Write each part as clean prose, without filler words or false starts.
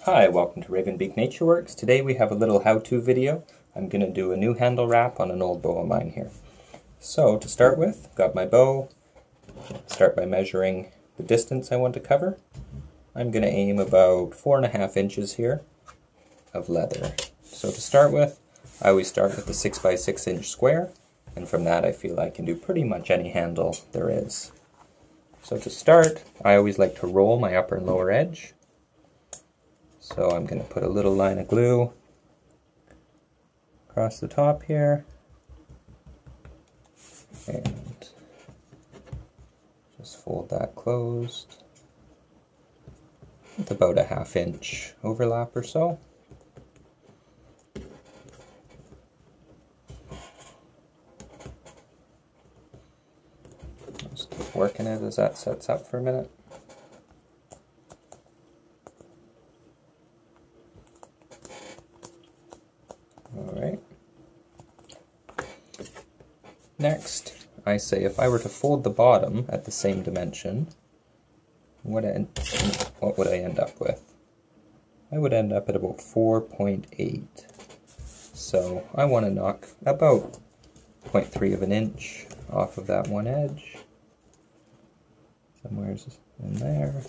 Hi, welcome to Ravenbeak Nature Works. Today we have a little how-to video. I'm going to do a new handle wrap on an old bow of mine here. So to start with, I've got my bow. Start by measuring the distance I want to cover. I'm going to aim about 4.5 inches here of leather. So to start with, I always start with a 6x6 inch square, and from that I feel I can do pretty much any handle there is. So to start, I always like to roll my upper and lower edge. So I'm going to put a little line of glue across the top here, and just fold that closed with about a 1/2 inch overlap or so. Just keep working it as that sets up for a minute. Alright. Next, I say if I were to fold the bottom at the same dimension, what would I end up with? I would end up at about 4.8. So I want to knock about 0.3 of an inch off of that one edge. Somewhere in there.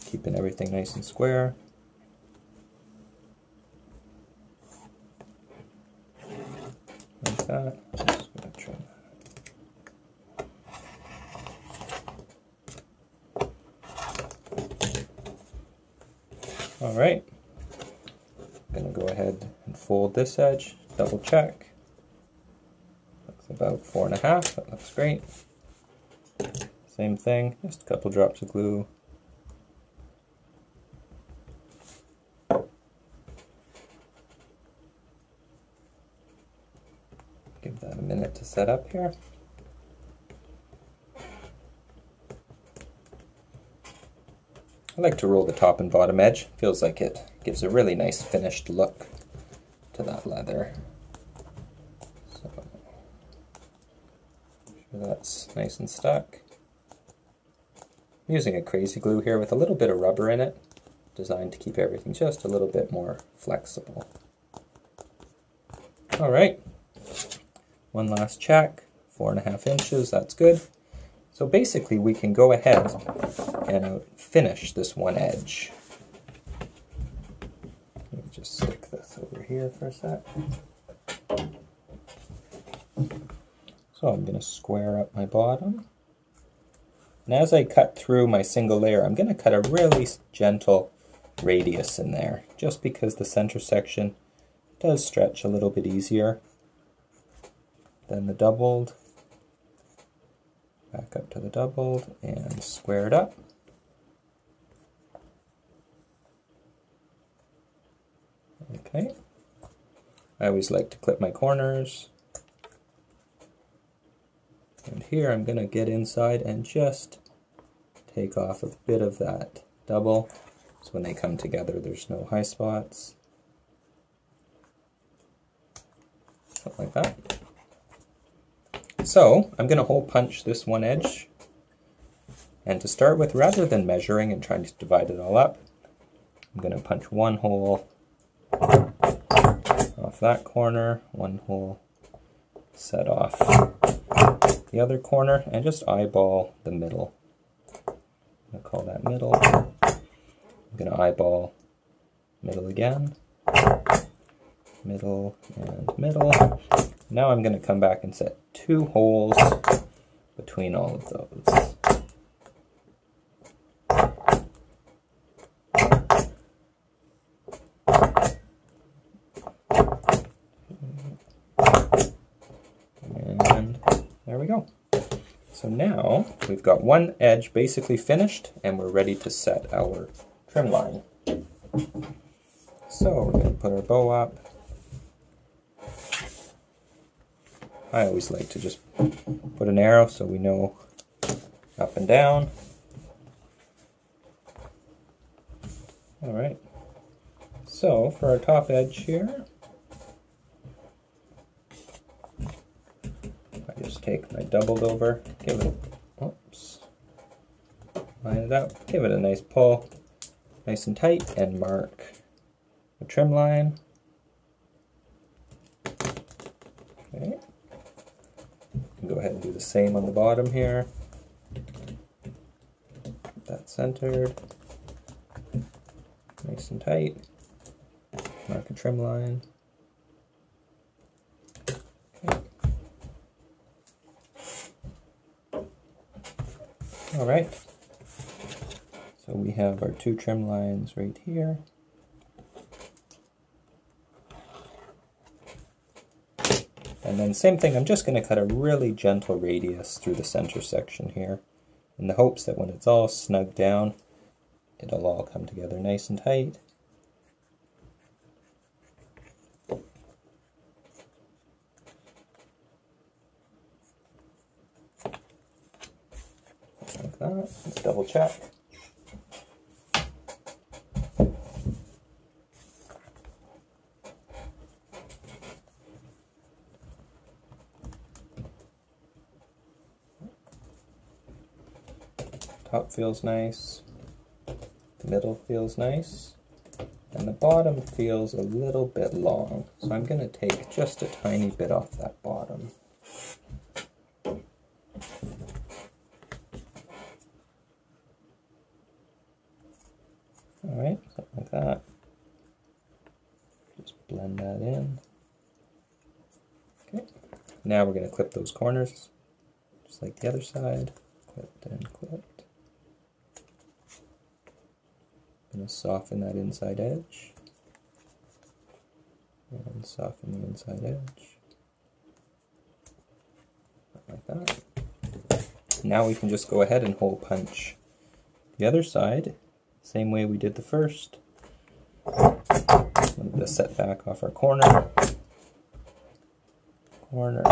Keeping everything nice and square. Like that. Just gonna trim that. Alright. I'm going to go ahead and fold this edge, double check. Looks about 4.5, that looks great. Same thing, just a couple drops of glue. Give that a minute to set up here. I like to roll the top and bottom edge. Feels like it gives a really nice finished look to that leather. So, make sure that's nice and stuck. I'm using a crazy glue here with a little bit of rubber in it, designed to keep everything just a little bit more flexible. Alright. One last check, 4.5 inches, that's good. So basically we can go ahead and finish this one edge. Let me just stick this over here for a sec. So I'm going to square up my bottom. And as I cut through my single layer, I'm going to cut a really gentle radius in there, just because the center section does stretch a little bit easier than the doubled. Back up to the doubled and square it up. Okay. I always like to clip my corners. And here I'm going to get inside and just take off a bit of that double, so when they come together there's no high spots. Something like that. So I'm going to hole punch this one edge, and to start with, rather than measuring and trying to divide it all up, I'm going to punch one hole off that corner, one hole set off the other corner, and just eyeball the middle. I'm going to call that middle. I'm going to eyeball middle again, middle and middle. Now I'm going to come back and set 2 holes between all of those. And there we go. So now we've got one edge basically finished, and we're ready to set our trim line. So we're going to put our bow up. I always like to just put an arrow so we know up and down. Alright, so for our top edge here, I just take my doubled over, give it, oops, line it up, give it a nice pull, nice and tight and mark a trim line. Okay. Go ahead and do the same on the bottom here. Get that centered. Nice and tight. Mark a trim line. Okay. Alright. So we have our two trim lines right here. And then same thing, I'm just going to cut a really gentle radius through the center section here, in the hopes that when it's all snugged down, it'll all come together nice and tight. Like that. Let's double check. Top feels nice, the middle feels nice, and the bottom feels a little bit long. So I'm going to take just a tiny bit off that bottom. Alright, something like that. Just blend that in. Okay, now we're going to clip those corners, just like the other side. Clipped and clipped. Going to soften that inside edge, and soften the inside edge, like that. Now we can just go ahead and hole punch the other side, same way we did the first. A little bit of setback off our corner, corner,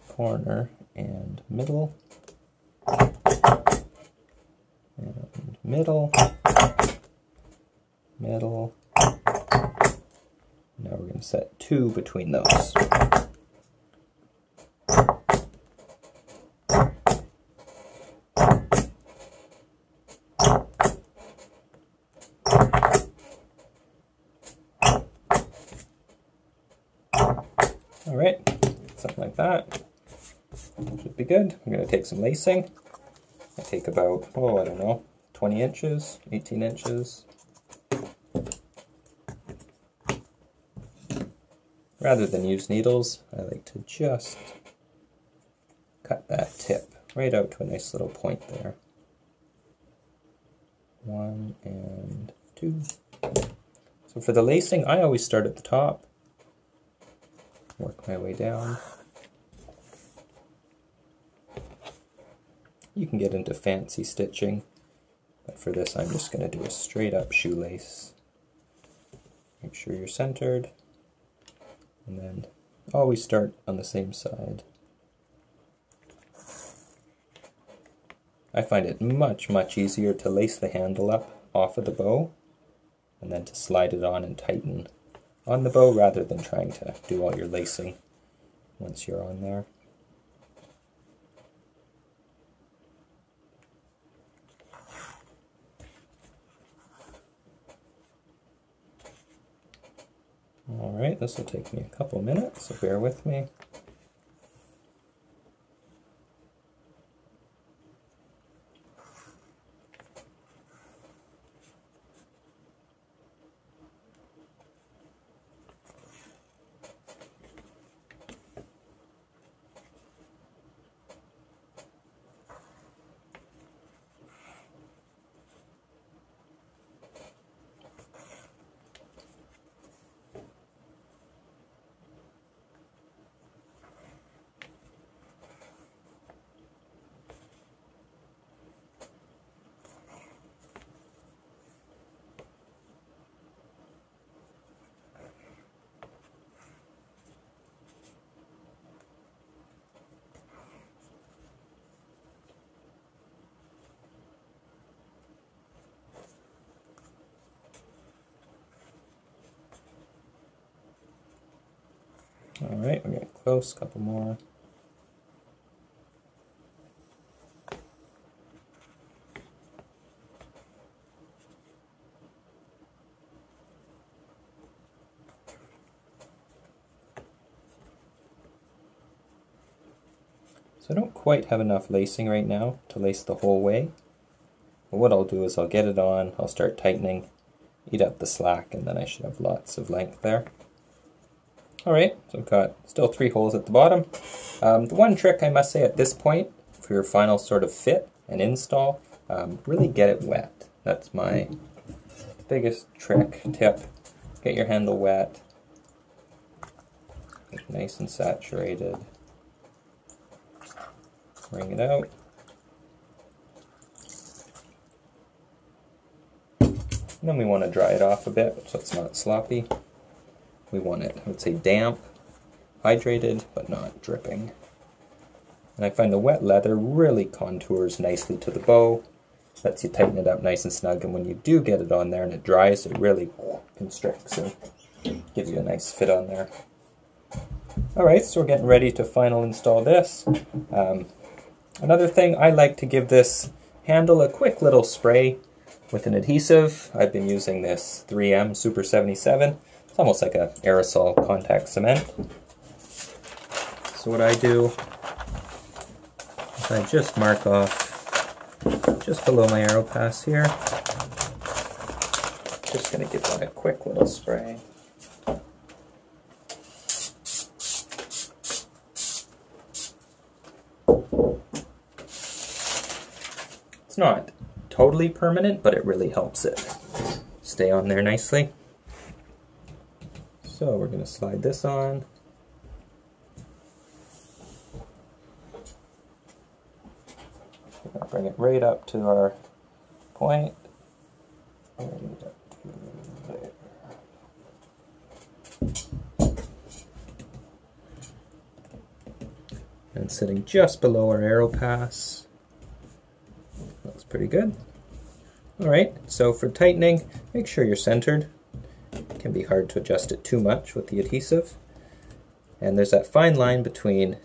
corner, and middle, and middle, middle. Now we're going to set 2 between those. Alright, something like that. Should be good. I'm going to take some lacing. I take about, oh, I don't know, 20 inches, 18 inches. Rather than use needles, I like to just cut that tip right out to a nice little point there. 1 and 2. So for the lacing, I always start at the top, work my way down. You can get into fancy stitching, but for this I'm just going to do a straight up shoelace. Make sure you're centered. And then always start on the same side. I find it much easier to lace the handle up off of the bow and then to slide it on and tighten on the bow rather than trying to do all your lacing once you're on there. Alright, this will take me a couple minutes, so bear with me. Alright, we're getting close, a couple more. So I don't quite have enough lacing right now to lace the whole way. But what I'll do is I'll get it on, I'll start tightening, eat up the slack, and then I should have lots of length there. Alright, so I've got still 3 holes at the bottom. The one trick I must say at this point for your final sort of fit and install, really get it wet. That's my biggest tip. Get your handle wet, nice and saturated. Wring it out. And then we want to dry it off a bit so it's not sloppy. We want it, I would say, damp, hydrated, but not dripping. And I find the wet leather really contours nicely to the bow, lets you tighten it up nice and snug, and when you do get it on there and it dries, it really constricts and gives you a nice fit on there. Alright, so we're getting ready to final install this. Another thing, I like to give this handle a quick little spray with an adhesive. I've been using this 3M Super 77. It's almost like an aerosol contact cement. So what I do is I just mark off just below my arrow pass here. Just going to give that a quick little spray. It's not totally permanent, but it really helps it stay on there nicely. So we're going to slide this on. We're going to bring it right up to our point. Right up to there. And sitting just below our arrow pass. Looks pretty good. Alright, so for tightening, make sure you're centered. It can be hard to adjust it too much with the adhesive. And there's that fine line between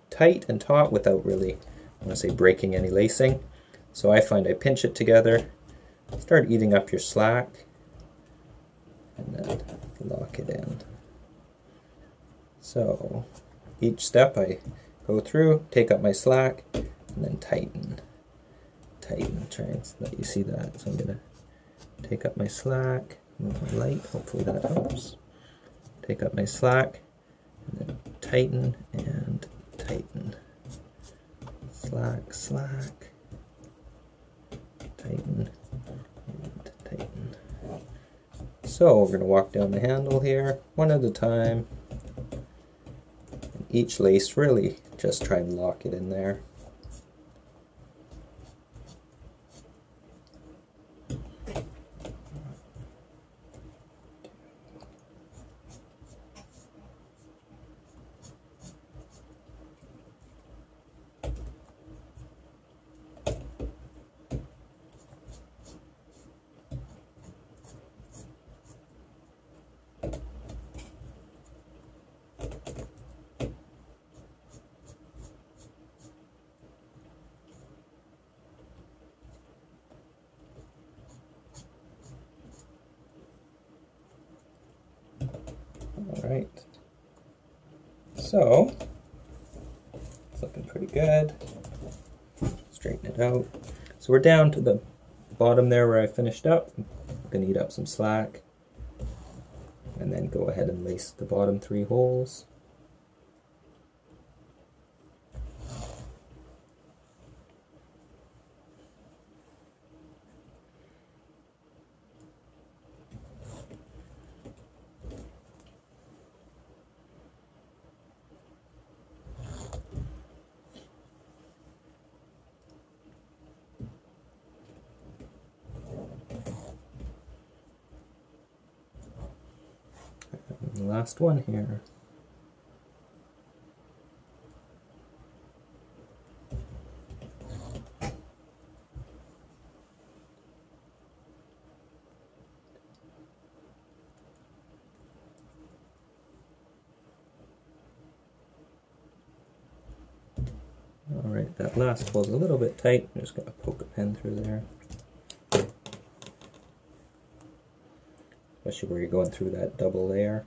tight and taut without really, I want to say, breaking any lacing. So I find I pinch it together, start eating up your slack, and then lock it in. So each step I go through, take up my slack, and then tighten. Try and let you see that. So I'm going to take up my slack, move my light, hopefully that helps. Take up my slack, and then tighten and tighten. Slack, slack, tighten and tighten. So we're going to walk down the handle here, one at a time. And each lace, really just try and lock it in there. Alright, so it's looking pretty good. Straighten it out. So we're down to the bottom there where I finished up. I'm going to eat up some slack and then go ahead and lace the bottom 3 holes. And the last one here. Alright, that last hole's a little bit tight. I'm just going to poke a pen through there. Especially where you're going through that double layer.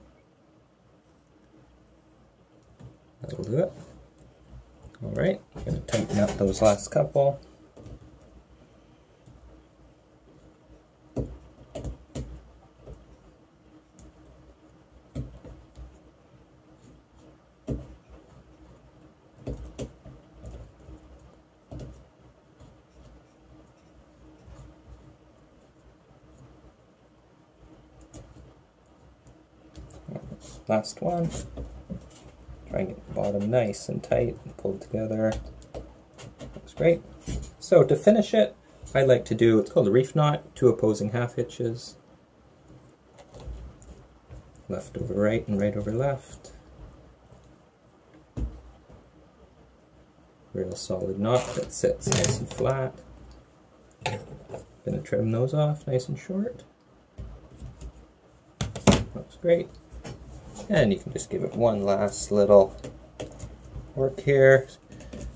That'll do it. Alright, I'm going to tighten up those last couple. Last one. Try and get the bottom nice and tight and pulled together. Looks great. So to finish it, I like to do, it's called a reef knot, 2 opposing half hitches. Left over right and right over left. Real solid knot that sits nice and flat. Gonna trim those off nice and short. Looks great. And you can just give it one last little work here.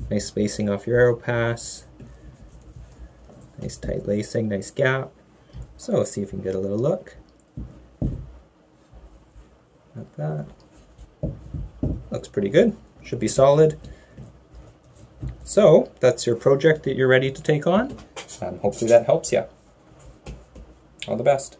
Nice spacing off your arrow pass. Nice tight lacing, nice gap. So see if you can get a little look. Like that. Looks pretty good. Should be solid. So that's your project that you're ready to take on. Hopefully that helps you. All the best.